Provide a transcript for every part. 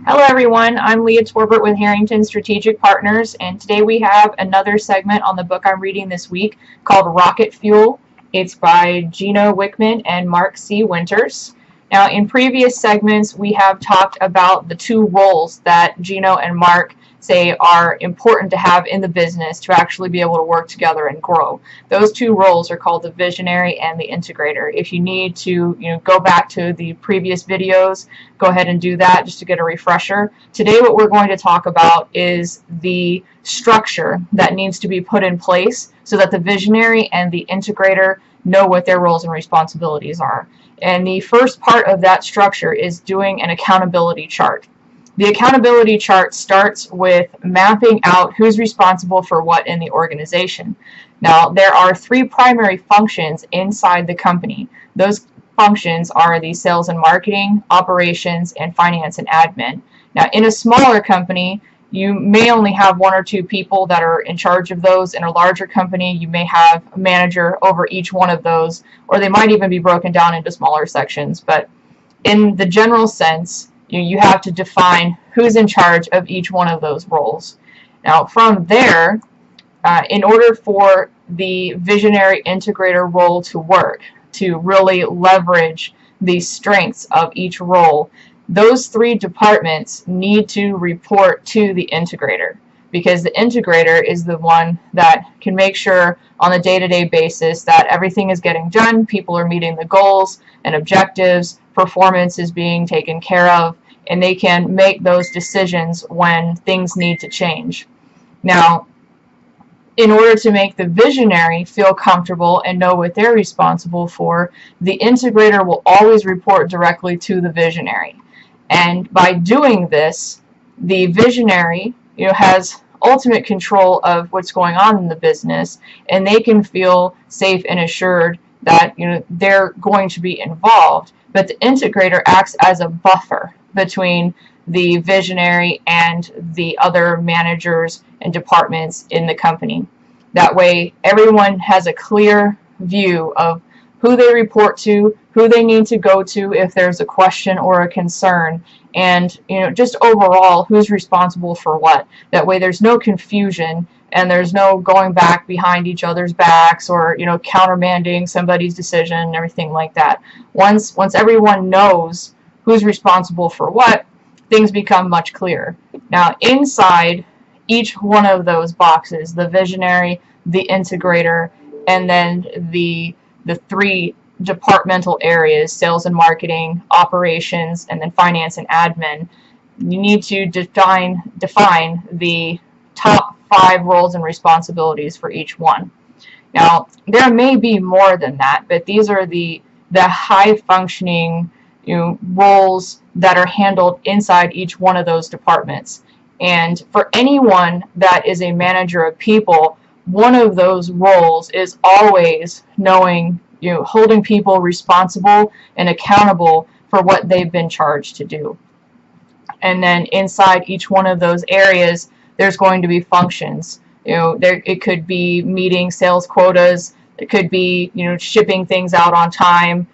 Hello everyone, I'm Leah Torbert with Harrington Strategic Partners, and today we have another segment on the book I'm reading this week called Rocket Fuel. It's by Gino, Wickman, and Mark C. Winters. Now, in previous segments, we have talked about the two roles that Gino and Mark say are important to have in the business to actually be able to work together and grow. Those two roles are called the visionary and the integrator. If you need to go back to the previous videos, go ahead and do that just to get a refresher. Today what we're going to talk about is the structure that needs to be put in place so that the visionary and the integrator know what their roles and responsibilities are. And the first part of that structure is doing an accountability chart. The accountability chart starts with mapping out who's responsible for what in the organization. Now, there are three primary functions inside the company. Those functions are the sales and marketing, operations, and finance and admin. Now, in a smaller company, you may only have one or two people that are in charge of those. In a larger company, you may have a manager over each one of those, or they might even be broken down into smaller sections. But in the general sense, you have to define who's in charge of each one of those roles. Now, from there, in order for the visionary integrator role to work, to really leverage the strengths of each role, those three departments need to report to the integrator, because the integrator is the one that can make sure on a day-to-day basis that everything is getting done, people are meeting the goals and objectives, performance is being taken care of, and they can make those decisions when things need to change. Now, in order to make the visionary feel comfortable and know what they're responsible for, the integrator will always report directly to the visionary. And by doing this, the visionary has ultimate control of what's going on in the business, and they can feel safe and assured that they're going to be involved. But the integrator acts as a buffer between the visionary and the other managers and departments in the company. That way, everyone has a clear view of who they report to, who they need to go to if there's a question or a concern, and just overall who's responsible for what. That way there's no confusion and there's no going back behind each other's backs or countermanding somebody's decision and everything like that. Once everyone knows who's responsible for what, things become much clearer. Now, inside each one of those boxes, the visionary, the integrator, and then the three departmental areas, sales and marketing, operations, and then finance and admin, you need to define the top 5 roles and responsibilities for each one. Now, there may be more than that, but these are the high functioning roles that are handled inside each one of those departments. And for anyone that is a manager of people, one of those roles is always knowing, holding people responsible and accountable for what they've been charged to do. And then inside each one of those areas, there's going to be functions. It could be meeting sales quotas, it could be shipping things out on time,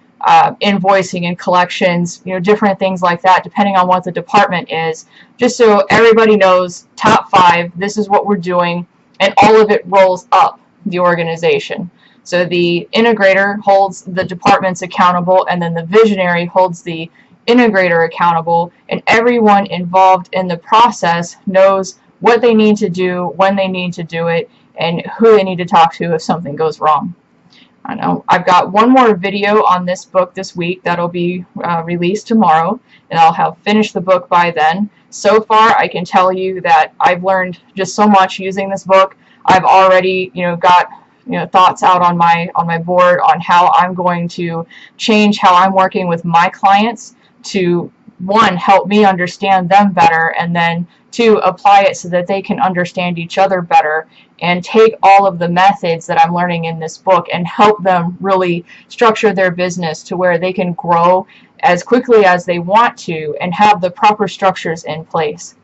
invoicing and collections, different things like that, depending on what the department is, just so everybody knows top 5, this is what we're doing, and all of it rolls up the organization. So the integrator holds the departments accountable, and then the visionary holds the integrator accountable, and everyone involved in the process knows what they need to do, when they need to do it, and who they need to talk to if something goes wrong. I know I've got one more video on this book this week that'll be released tomorrow, and I'll have finished the book by then. So far, I can tell you that I've learned just so much using this book. I've already got thoughts out on my board on how I'm going to change how I'm working with my clients to, 1, help me understand them better, and then 2, apply it so that they can understand each other better, and take all of the methods that I'm learning in this book and help them really structure their business to where they can grow as quickly as they want to and have the proper structures in place.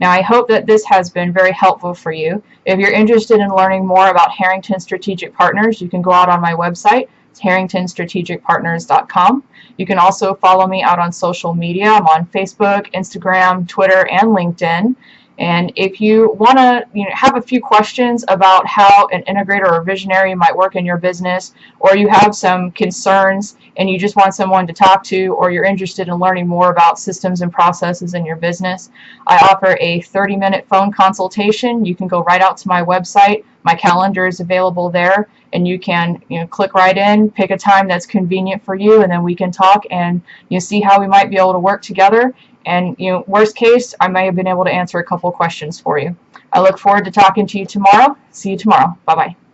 Now, I hope that this has been very helpful for you. If you're interested in learning more about Harrington Strategic Partners, you can go out on my website. harringtonstrategicpartners.com. You can also follow me out on social media. I'm on Facebook, Instagram, Twitter, and LinkedIn. And if you want to have a few questions about how an integrator or visionary might work in your business, or you have some concerns and you just want someone to talk to, or you're interested in learning more about systems and processes in your business, I offer a 30-minute phone consultation. You can go right out to my website. My calendar is available there, and you can click right in, pick a time that's convenient for you, and then we can talk and see how we might be able to work together. And worst case, I may have been able to answer a couple questions for you. I look forward to talking to you tomorrow. See you tomorrow. Bye-bye.